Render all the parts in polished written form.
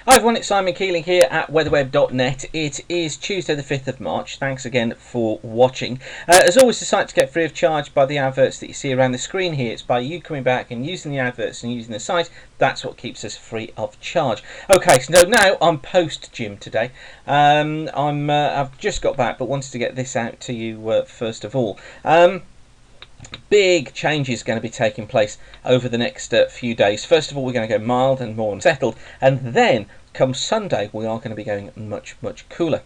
Hi everyone, it's Simon Keeling here at weatherweb.net. It is Tuesday the 5th of March. Thanks again for watching. As always, the site's get free of charge by the adverts that you see around the screen here. It's by you coming back and using the adverts and using the site. That's what keeps us free of charge. Okay, so now I'm post-gym today. I've just got back but wanted to get this out to you first of all. Big changes going to be taking place over the next few days. First of all, we're going to go mild and more unsettled, and then come Sunday we are going to be going much cooler.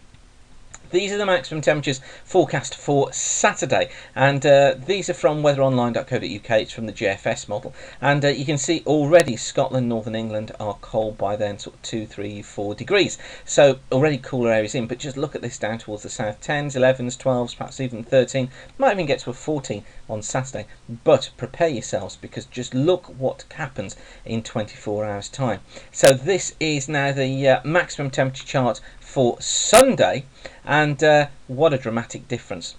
These are the maximum temperatures forecast for Saturday, and these are from weatheronline.co.uk. It's from the GFS model, and you can see already Scotland, Northern England are cold by then, sort of 2, 3, 4 degrees. So already cooler areas in, but just look at this down towards the south: 10s, 11s, 12s, perhaps even 13. Might even get to a 14 on Saturday. But prepare yourselves, because just look what happens in 24 hours time. So this is now the maximum temperature chart for Sunday, and what a dramatic difference.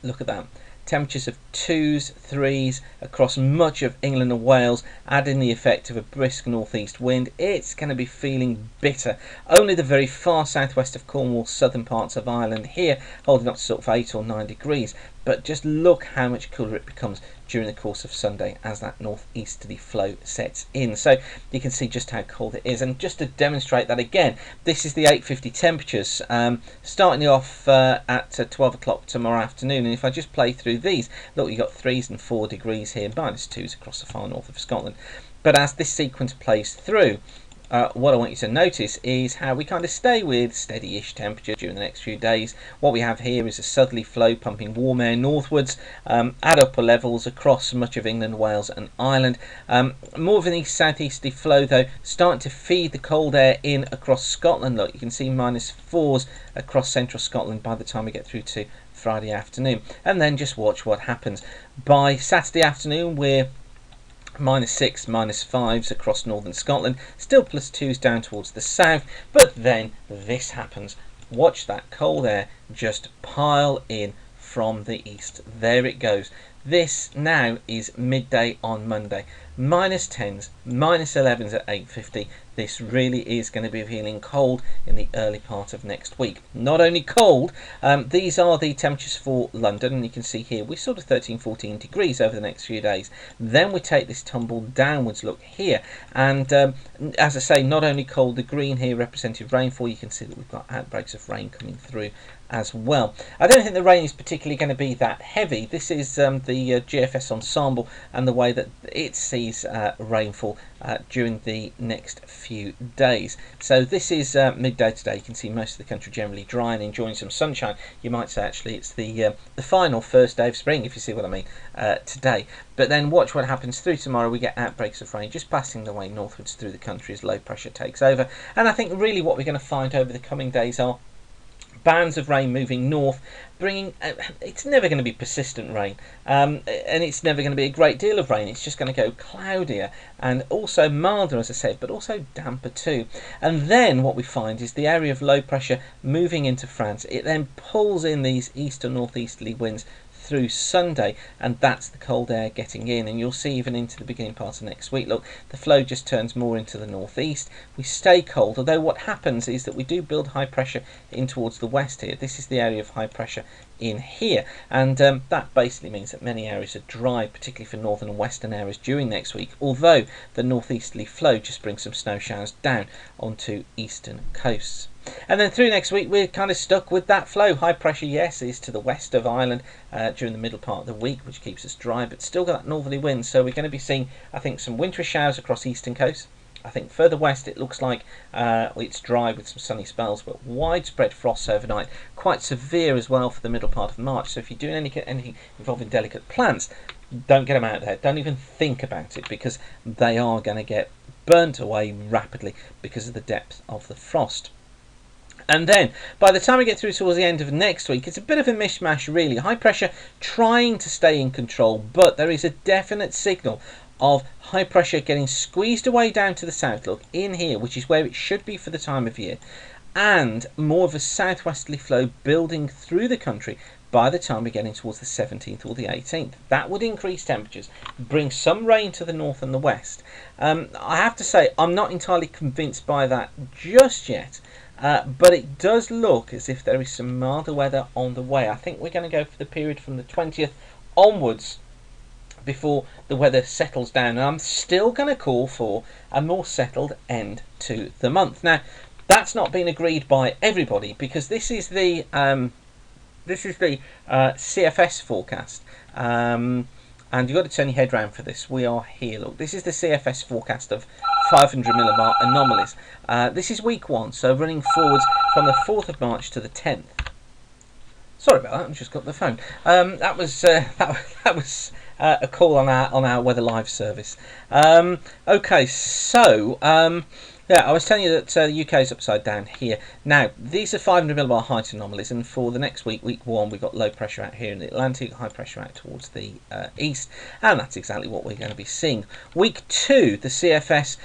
Look at that. Temperatures of 2s, 3s across much of England and Wales, adding the effect of a brisk northeast wind. It's going to be feeling bitter. Only the very far southwest of Cornwall, southern parts of Ireland here holding up to sort of 8 or 9 degrees. But just look how much cooler it becomes during the course of Sunday as that northeasterly flow sets in. So you can see just how cold it is. And just to demonstrate that again, this is the 8:50 temperatures, starting off at 12 o'clock tomorrow afternoon. And if I just play through these, look, you've got 3s and 4 degrees here, -2s across the far north of Scotland. But as this sequence plays through, what I want you to notice is how we kind of stay with steady-ish temperature during the next few days. What we have here is a southerly flow pumping warm air northwards at upper levels across much of England, Wales and Ireland. More of an east-southeasterly flow though, starting to feed the cold air in across Scotland. Look, you can see -4s across central Scotland by the time we get through to Friday afternoon. And then just watch what happens. By Saturday afternoon we're -6, -5s across northern Scotland, still +2s down towards the south, but then this happens. Watch that cold air just pile in from the east. There it goes. This now is midday on Monday. -10s, -11s at 8:50. This really is going to be feeling cold in the early part of next week. Not only cold, these are the temperatures for London, and you can see here we're sort of 13, 14 degrees over the next few days. Then we take this tumble downwards look here, and as I say, not only cold, the green here representing rainfall. You can see that we've got outbreaks of rain coming through as well. I don't think the rain is particularly going to be that heavy. This is the GFS ensemble and the way that it sees rainfall during the next few days. So this is midday today. You can see most of the country generally dry and enjoying some sunshine. You might say actually it's the final first day of spring, if you see what I mean, today. But then watch what happens through tomorrow. We get outbreaks of rain just passing the way northwards through the country as low pressure takes over. And I think really what we're going to find over the coming days are bands of rain moving north, bringing it's never going to be persistent rain, and it's never going to be a great deal of rain. It's just going to go cloudier and also milder, as I said, but also damper too. And then what we find is the area of low pressure moving into France. It then pulls in these east or northeasterly winds through Sunday, and that's the cold air getting in, and you'll see even into the beginning part of next week. Look, the flow just turns more into the northeast. We stay cold, although what happens is that we do build high pressure in towards the west here. This is the area of high pressure in here, and that basically means that many areas are dry, particularly for northern and western areas during next week, although the northeasterly flow just brings some snow showers down onto eastern coasts. And then through next week we're kind of stuck with that flow. High pressure, yes, is to the west of Ireland during the middle part of the week, which keeps us dry, but still got that northerly wind. So we're going to be seeing, I think, some wintry showers across eastern coast. I think further west it looks like it's dry with some sunny spells, but widespread frosts overnight, quite severe as well for the middle part of March. So if you're doing anything involving delicate plants, don't get them out there. Don't even think about it, because they are going to get burnt away rapidly because of the depth of the frost. And then by the time we get through towards the end of next week, it's a bit of a mishmash really. High pressure trying to stay in control, but there is a definite signal of high pressure getting squeezed away down to the south, look, in here, which is where it should be for the time of year, and more of a southwesterly flow building through the country, by the time we get in towards the 17th or the 18th. That would increase temperatures, bring some rain to the north and the west. I have to say, I'm not entirely convinced by that just yet, but it does look as if there is some milder weather on the way. I think we're going to go for the period from the 20th onwards before the weather settles down, and I'm still going to call for a more settled end to the month. Now, that's not been agreed by everybody, because this is the CFS forecast, and you've got to turn your head round for this. We are here. Look, this is the CFS forecast of 500 millibar anomalies. This is week 1, so running forwards from the 4th of March to the 10th. Sorry about that. I just got the phone. That was a call on our Weather Live service. Okay, so yeah, I was telling you that the UK is upside down here. Now, these are 500 millibar height anomalies, and for the next week, week 1, we've got low pressure out here in the Atlantic, high pressure out towards the east, and that's exactly what we're going to be seeing. Week 2, the CFS.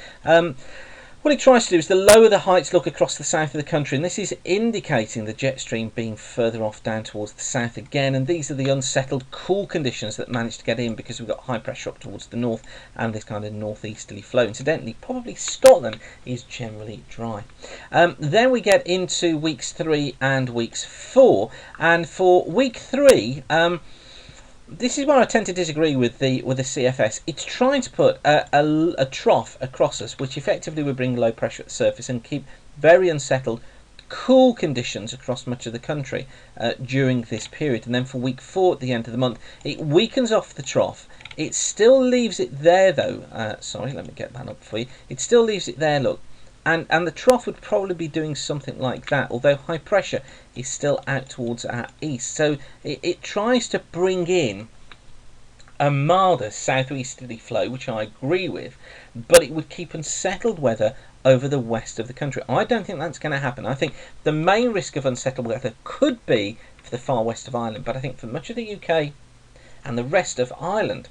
What it tries to do is to lower the heights look across the south of the country, and this is indicating the jet stream being further off down towards the south again, and these are the unsettled cool conditions that managed to get in because we've got high pressure up towards the north and this kind of northeasterly flow. Incidentally, probably Scotland is generally dry. Then we get into weeks 3 and weeks 4, and for week 3, this is where I tend to disagree with the CFS. It's trying to put a trough across us, which effectively would bring low pressure at the surface and keep very unsettled, cool conditions across much of the country during this period. And then for week 4, at the end of the month, it weakens off the trough. It still leaves it there, though. Sorry, let me get that up for you. It still leaves it there, look. And the trough would probably be doing something like that, although high pressure is still out towards our east. So it tries to bring in a milder southeasterly flow, which I agree with, but it would keep unsettled weather over the west of the country. I don't think that's going to happen. I think the main risk of unsettled weather could be for the far west of Ireland, but I think for much of the UK and the rest of Ireland,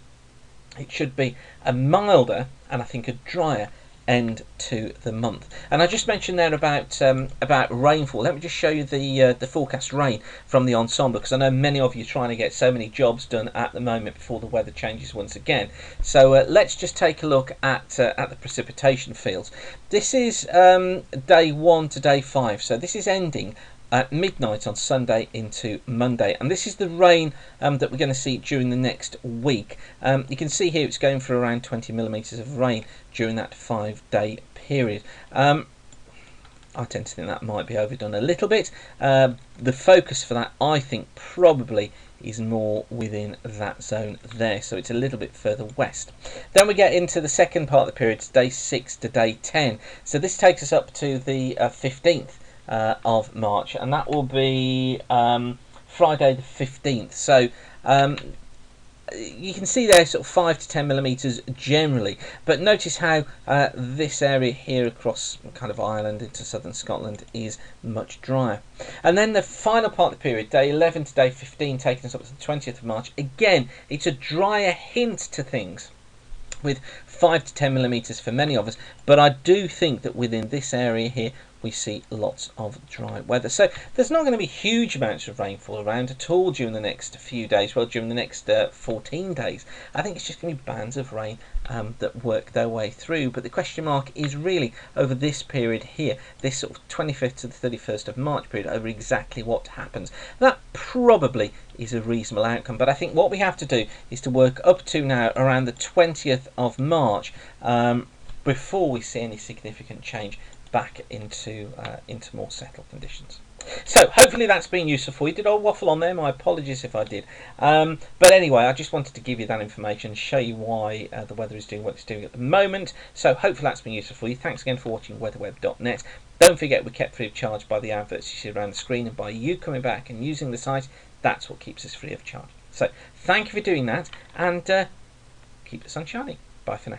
it should be a milder and I think a drier end to the month. And I just mentioned there about rainfall. Let me just show you the forecast rain from the ensemble, because I know many of you are trying to get so many jobs done at the moment before the weather changes once again. So let's just take a look at the precipitation fields. This is day 1 to day 5, so this is ending at midnight on Sunday into Monday, and this is the rain that we're going to see during the next week. You can see here it's going for around 20 millimeters of rain during that 5-day period. I tend to think that might be overdone a little bit. The focus for that, I think, probably is more within that zone there, so it's a little bit further west. Then we get into the second part of the period, day 6 to day 10. So this takes us up to the 15th of March, and that will be Friday the 15th. So you can see there sort of 5 to 10 millimeters generally, but notice how this area here across kind of Ireland into southern Scotland is much drier. And then the final part of the period, day 11 to day 15, taking us up to the 20th of March. Again, it's a drier hint to things, with 5 to 10 millimeters for many of us, but I do think that within this area here we see lots of dry weather. So there's not going to be huge amounts of rainfall around at all during the next few days, well, during the next 14 days. I think it's just going to be bands of rain that work their way through, but the question mark is really over this period here, this sort of 25th to the 31st of March period, over exactly what happens. That probably is a reasonable outcome, but I think what we have to do is to work up to now around the 20th of March before we see any significant change back into more settled conditions. So hopefully that's been useful for you. Did I waffle on there? My apologies if I did. But anyway, I just wanted to give you that information, show you why the weather is doing what it's doing at the moment. So hopefully that's been useful for you. Thanks again for watching weatherweb.net. Don't forget, we're kept free of charge by the adverts you see around the screen, and by you coming back and using the site. That's what keeps us free of charge. So thank you for doing that, and keep the sun shining. Bye for now.